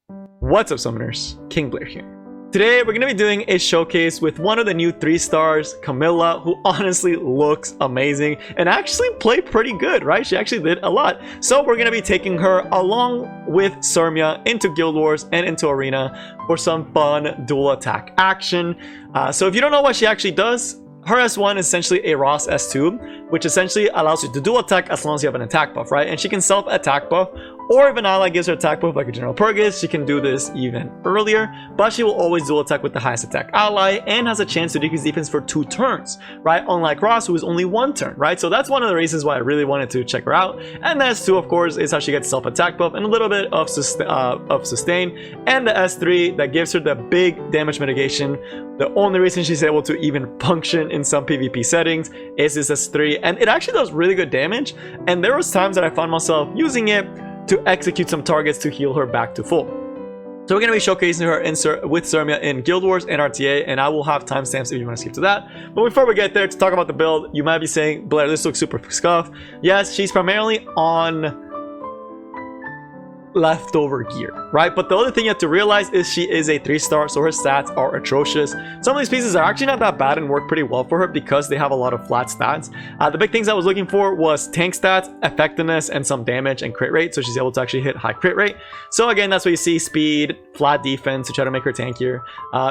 What's up, summoners? King Blair here. Today we're going to be doing a showcase with one of the new 3 stars, Camilla, who honestly looks amazing and actually played pretty good, right? She actually did a lot. So we're going to be taking her along with Cermia into Guild Wars and into Arena for some fun dual attack action. So if you don't know what she actually does, her S1 is essentially a Ross S2, which essentially allows you to dual attack as long as you have an attack buff, right? And she can self-attack buff, or if an ally gives her attack buff like a General Purgus, she can do this even earlier, but she will always dual attack with the highest attack ally and has a chance to decrease defense for 2 turns, right? Unlike Ross, who is only 1 turn, right? So that's one of the reasons why I really wanted to check her out. And the S2, of course, is how she gets self-attack buff and a little bit of sustain. And the S3 that gives her the big damage mitigation. The only reason she's able to even function in some PvP settings is this S3, and it actually does really good damage. And there was times that I found myself using it to execute some targets to heal her back to full. So we're going to be showcasing her with Cermia in Guild Wars and RTA, and I will have timestamps if you want to skip to that. But before we get there, to talk about the build, you might be saying, Blair, this looks super scuffed. Yes, she's primarily on leftover gear, right? But the other thing you have to realize is she is a 3-star, so her stats are atrocious. Some of these pieces are actually not that bad and work pretty well for her because they have a lot of flat stats. The big things I was looking for was tank stats, effectiveness, and some damage and crit rate, so she's able to actually hit high crit rate. So again, that's what you see: speed, flat defense to try to make her tankier.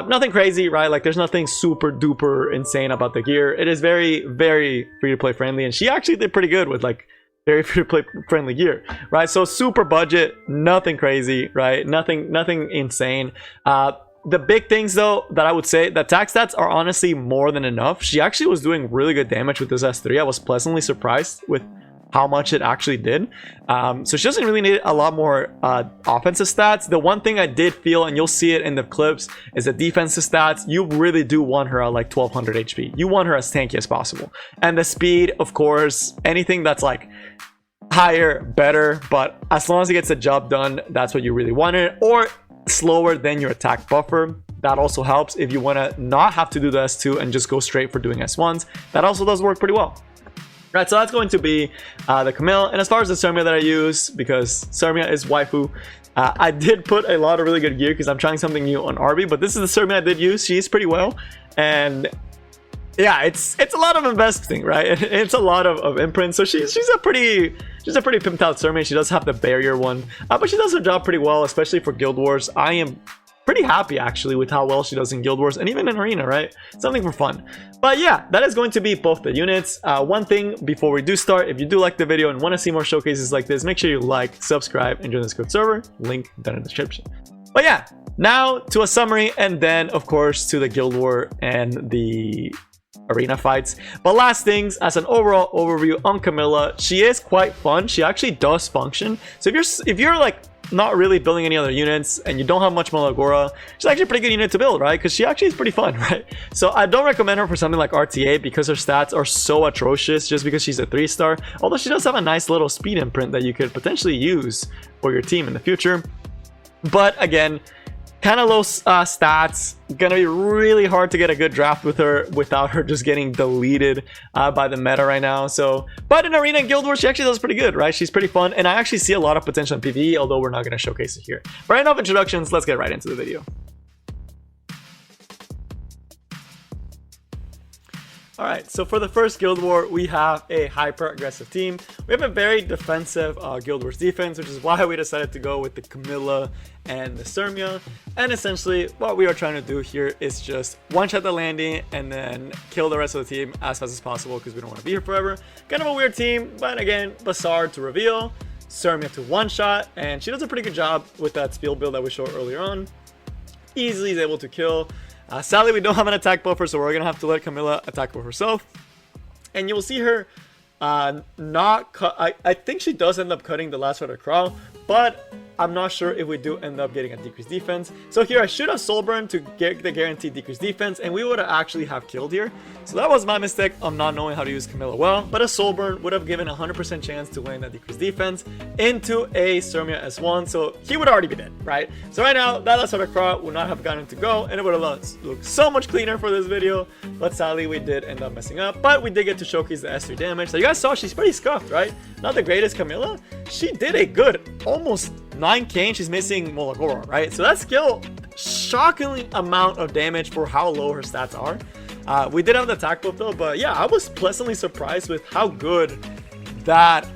Nothing crazy, right? Like, there's nothing super duper insane about the gear. It is very, very free to play friendly, and she actually did pretty good with like very free to play friendly gear, right? So super budget, nothing crazy, right? Nothing insane. The big things though that I would say, the attack stats are honestly more than enough. She actually was doing really good damage with this S3. I was pleasantly surprised with how much it actually did. So she doesn't really need a lot more offensive stats. The one thing I did feel, and you'll see it in the clips, is the defensive stats. You really do want her at like 1200 HP. You want her as tanky as possible. And the speed, of course, anything that's like higher, better, but as long as it gets the job done, that's what you really wanted. Or slower than your attack buffer. That also helps if you want to not have to do the S2 and just go straight for doing S1s. That also does work pretty well. Right, so that's going to be the Camille. And as far as the Cermia that I use, because Cermia is waifu, I did put a lot of really good gear because I'm trying something new on RB, but this is the Cermia I did use. She's pretty well, and yeah, it's a lot of investing, right? It's a lot of imprints. So she's a pretty pimped out Cermia. She does have the barrier one, but she does her job pretty well, especially for Guild Wars. I am pretty happy actually with how well she does in Guild Wars and even in Arena, right? Something for fun. But yeah, that is going to be both the units. One thing before we do start, if you do like the video and want to see more showcases like this, make sure you like, subscribe, and join the Discord server. Link down in the description. But yeah, now to a summary, and then of course to the Guild War and the Arena fights. But last things, as an overall overview on Camilla, she is quite fun. She actually does function. So if you're like not really building any other units and you don't have much Malagora, she's actually a pretty good unit to build, right? Because she actually is pretty fun, right? So I don't recommend her for something like RTA because her stats are so atrocious just because she's a 3-star, although she does have a nice little speed imprint that you could potentially use for your team in the future. But again, kind of low stats. Gonna be really hard to get a good draft with her without her just getting deleted by the meta right now. So, but in Arena and Guild Wars, she actually does pretty good, right? She's pretty fun, and I actually see a lot of potential in PvE, although we're not gonna showcase it here. But enough introductions, let's get right into the video. Alright, so for the first Guild War, we have a hyper-aggressive team. We have a very defensive Guild Wars defense, which is why we decided to go with the Camilla and the Cermia. And essentially, what we are trying to do here is just one-shot the landing and then kill the rest of the team as fast as possible because we don't want to be here forever. Kind of a weird team, but again, Bazaar to reveal, Cermia to one-shot, and she does a pretty good job with that spiel build that we showed earlier on. Easily is able to kill. Sadly, we don't have an attack buffer, so we're going to have to let Camilla attack for herself. And you will see her not cut. I think she does end up cutting the last Rider Crawl, but I'm not sure if we do end up getting a decreased defense. So here I should have soul burn to get the guaranteed decreased defense, and we would have actually have killed here. So that was my mistake of not knowing how to use Camilla well, but a soul burn would have given 100% chance to land that decreased defense into a Cermia S1, so he would already be dead, right? So right now, that last Rider Crawl would not have gotten to go, and it would have looked so much cleaner for this video, but sadly we did end up messing up. But we did get to showcase the S3 damage. So you guys saw she's pretty scuffed, right? Not the greatest Camilla. She did a good almost 9k and she's missing Molagora, right? So that skill, shockingly amount of damage for how low her stats are. We did have the attack buff though, but yeah, I was pleasantly surprised with how good that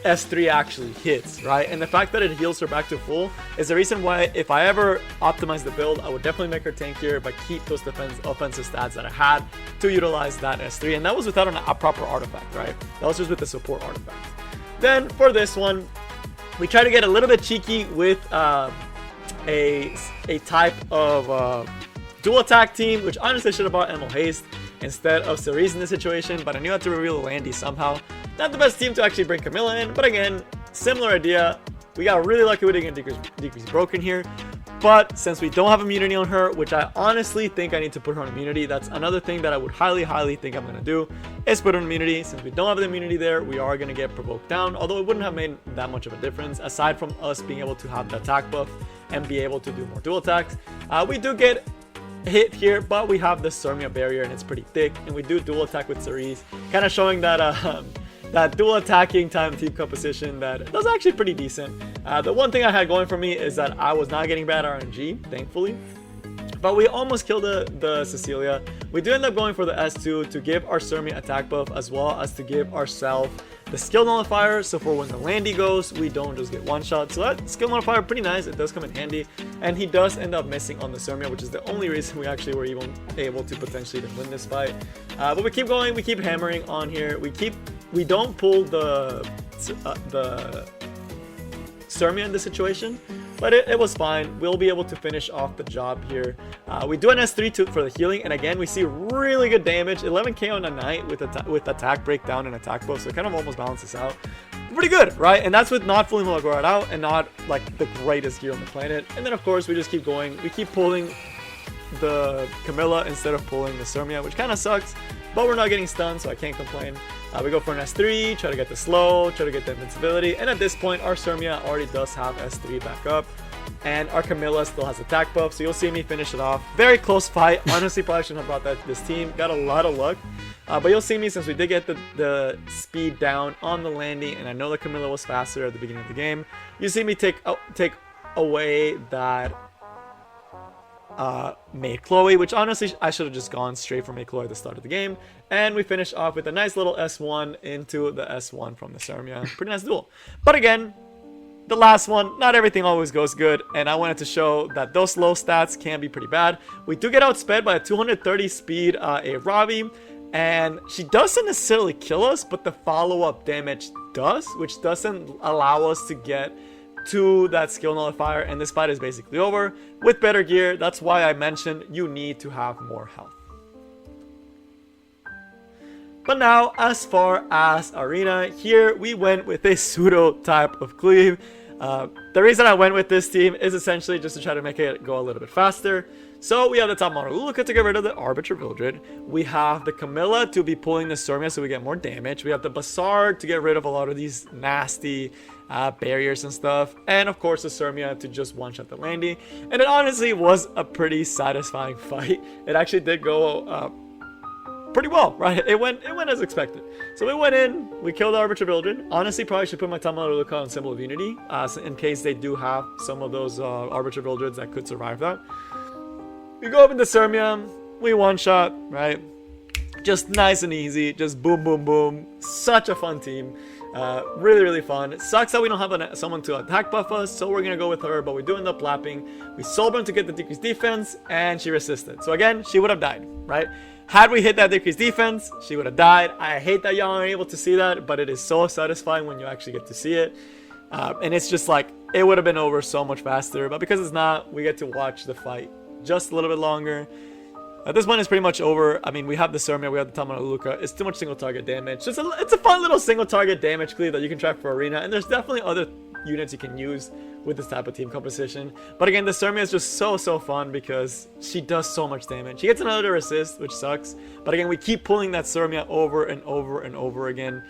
S3 actually hits, right? And the fact that it heals her back to full is the reason why if I ever optimize the build, I would definitely make her tankier, but keep those offensive stats that I had to utilize that S3. And that was without a proper artifact, right? That was just with the support artifact. Then for this one, we try to get a little bit cheeky with a type of dual attack team, which honestly I should have bought Emil Haste instead of Cerise in this situation, but I knew I had to reveal Landy somehow. Not the best team to actually bring Camilla in, but again, similar idea. We got really lucky with getting decrease broken here, but since we don't have immunity on her, which I honestly think I need to put her on immunity, that's another thing that I would highly think I'm going to do, is put her on immunity. Since we don't have the immunity there, we are going to get provoked down, although it wouldn't have made that much of a difference, aside from us being able to have the attack buff and be able to do more dual attacks. We do get hit here, but we have the cermia barrier and it's pretty thick, and we do dual attack with Cerise, kind of showing that that dual attacking time team composition that was actually pretty decent. The one thing I had going for me is that I was not getting bad RNG, thankfully, but we almost killed the Cecilia. We do end up going for the S2 to give our cermia attack buff, as well as to give ourselves the skill nullifier, so for when the Landy goes, we don't just get one shot. So that skill nullifier, pretty nice. It does come in handy, and he does end up missing on the cermia, which is the only reason we actually were even able to potentially even win this fight. But we keep going, we keep hammering on here. We don't pull the cermia in this situation, but it was fine. We'll be able to finish off the job here. We do an S3 for the healing, and again, we see really good damage. 11k on a knight with attack breakdown and attack buff, so it kind of almost balances out. Pretty good, right? And that's with not fully Molagora out and not like the greatest gear on the planet. And then of course we just keep going. We keep pulling the Camilla instead of pulling the cermia, which kind of sucks, but we're not getting stunned, so I can't complain. We go for an S3, try to get the slow, try to get the invincibility, and at this point our cermia already does have S3 back up, and our Camilla still has attack buff, so you'll see me finish it off. Very close fight. Honestly, probably shouldn't have brought this team. Got a lot of luck, but you'll see me, since we did get the speed down on the Landy, and I know the Camilla was faster at the beginning of the game. You see me take away that Maid Chloe, which honestly I should have just gone straight for Maid Chloe at the start of the game, and we finish off with a nice little S1 into the S1 from the cermia. Pretty nice duel. But again, the last one, not everything always goes good, and I wanted to show that those low stats can be pretty bad. We do get outsped by a 230 speed a Ravi, and she doesn't necessarily kill us, but the follow-up damage does, which doesn't allow us to get to that skill nullifier, and this fight is basically over. With better gear, that's why I mentioned you need to have more health. But now, as far as arena, here we went with a pseudo type of cleave. The reason I went with this team is essentially just to try to make it go a little bit faster. So we have the top model Luluka to get rid of the Arbiter Vildred. We have the Camilla to be pulling the cermia so we get more damage. We have the Bassard to get rid of a lot of these nasty barriers and stuff. And of course the cermia to just one-shot the Landy. And it honestly was a pretty satisfying fight. It actually did go pretty well, right? It went as expected. So we went in, we killed the Arbiter Vildred. Honestly, probably should put my top model Luluka on Symbol of Unity, in case they do have some of those Arbiter Vildreds that could survive that. We go up into cermia, we one-shot, right? Just nice and easy, just boom, boom, boom. Such a fun team. Really fun. It sucks that we don't have someone to attack buff us, so we're gonna go with her, but we do end up lapping. We soulburn to get the decreased defense, and she resisted. So again, she would have died, right? Had we hit that decreased defense, she would have died. I hate that y'all aren't able to see that, but it is so satisfying when you actually get to see it. And it's just like, it would have been over so much faster, but because it's not, we get to watch the fight just a little bit longer. This one is pretty much over. I mean, we have the cermia, we have the Tamara Luca. It's too much single target damage. It's a fun little single target damage cleave that you can track for arena, and there's definitely other units you can use with this type of team composition. But again, the cermia is just so fun because she does so much damage. She gets another assist, which sucks. But again, we keep pulling that cermia over and over again.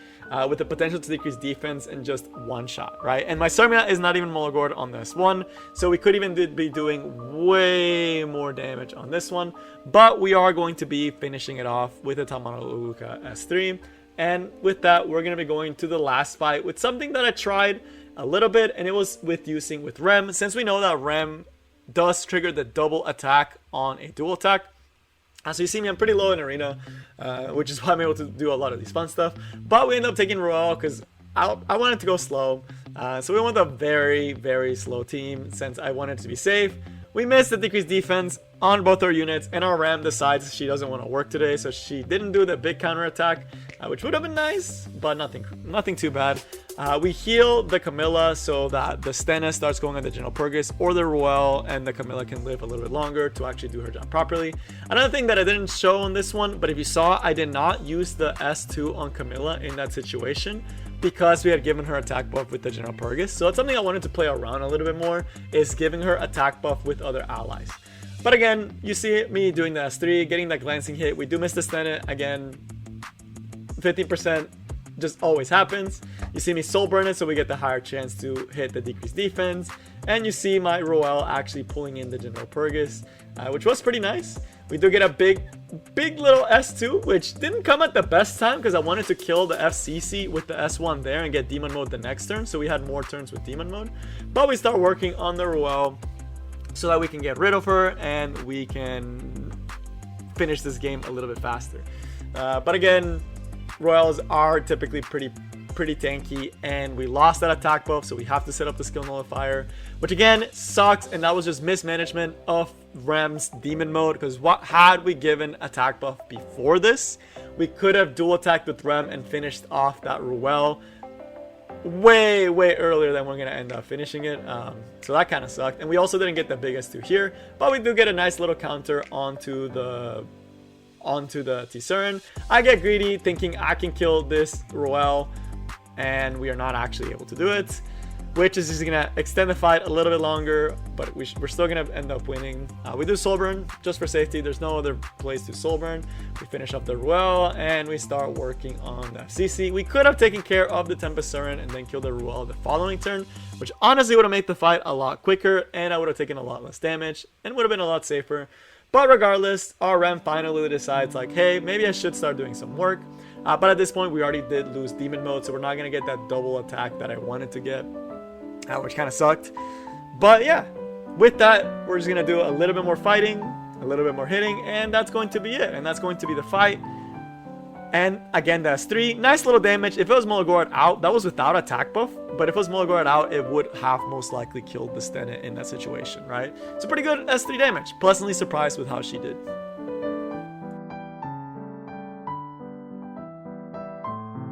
With the potential to decrease defense in just one shot, right? And my cermia is not even Molagord on this one, so we could even be doing way more damage on this one, but we are going to be finishing it off with the Tamara Luluka S3. And with that, we're going to be going to the last fight with something that I tried a little bit, and it was with using with Rem. Since we know that Rem does trigger the double attack on a dual attack. So you see me, I'm pretty low in arena, which is why I'm able to do a lot of these fun stuff. But we end up taking Roel because I wanted to go slow. So we went with a very, very slow team since I wanted to be safe. We missed the decreased defense on both our units, and our Ram decides she doesn't want to work today, so she didn't do the big counter attack, which would have been nice, but nothing too bad. We heal the Camilla so that the Stennis starts going on the General Purgus or the Roel, and the Camilla can live a little bit longer to actually do her job properly. Another thing that I didn't show on this one, but if you saw, I did not use the S2 on Camilla in that situation, because we had given her attack buff with the General Purgus. So it's something I wanted to play around a little bit more, is giving her attack buff with other allies. But again, you see me doing the S3, getting that glancing hit. We do miss the Stennis again. 50% just always happens. You see me soul burn it, so we get the higher chance to hit the decreased defense. And you see my Roel actually pulling in the General Purgus, which was pretty nice. We do get a big little S2, which didn't come at the best time because I wanted to kill the FCC with the S1 there and get demon mode the next turn, so we had more turns with demon mode. But we start working on the Roel so that we can get rid of her and we can finish this game a little bit faster. But again, Royals are typically pretty tanky, and we lost that attack buff, so we have to set up the skill nullifier, which again sucks, and that was just mismanagement of Rem's demon mode, because what had we given attack buff before this, we could have dual attacked with Rem and finished off that Roel way earlier than we're gonna end up finishing it. So that kind of sucked, and we also didn't get the biggest 2 here, but we do get a nice little counter onto the T-Cern. I get greedy thinking I can kill this Roel, and we are not actually able to do it, which is just gonna extend the fight a little bit longer, but we're still gonna end up winning. We do soul burn just for safety. There's no other place to soul burn. We finish up the Roel and we start working on the FCC. We could have taken care of the Tempest Siren and then killed the Roel the following turn, which honestly would have made the fight a lot quicker, and I would have taken a lot less damage and would have been a lot safer. But regardless, our Ram finally decides like, hey, maybe I should start doing some work. But at this point, we already did lose demon mode, so we're not going to get that double attack that I wanted to get, which kind of sucked. But yeah, with that, we're just going to do a little bit more fighting, a little bit more hitting, and that's going to be it. And that's going to be the fight. And again, that's 3. Nice little damage. If it was Molagord out, that was without attack buff. But if it was Molagord out, it would have most likely killed the Stennis in that situation, right? So pretty good S3 damage. Pleasantly surprised with how she did.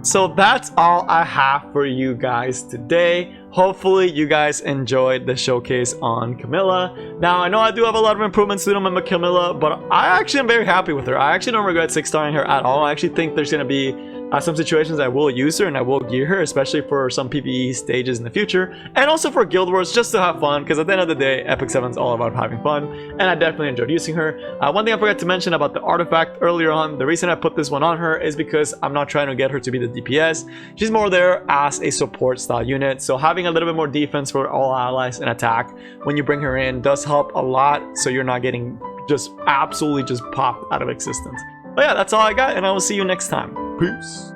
So that's all I have for you guys today. Hopefully you guys enjoyed the showcase on Camilla. Now I know I do have a lot of improvements to do on Camilla, but I actually am very happy with her. I actually don't regret 6-starring her at all. I actually think there's going to be some situations I will use her and I will gear her, especially for some PvE stages in the future, and also for Guild Wars, just to have fun, because at the end of the day, Epic 7 is all about having fun, and I definitely enjoyed using her. One thing I forgot to mention about the artifact earlier on, the reason I put this one on her is because I'm not trying to get her to be the DPS. She's more there as a support style unit, so having a little bit more defense for all allies and attack when you bring her in does help a lot, so you're not getting just absolutely just popped out of existence. But yeah, that's all I got, and I will see you next time. Peace.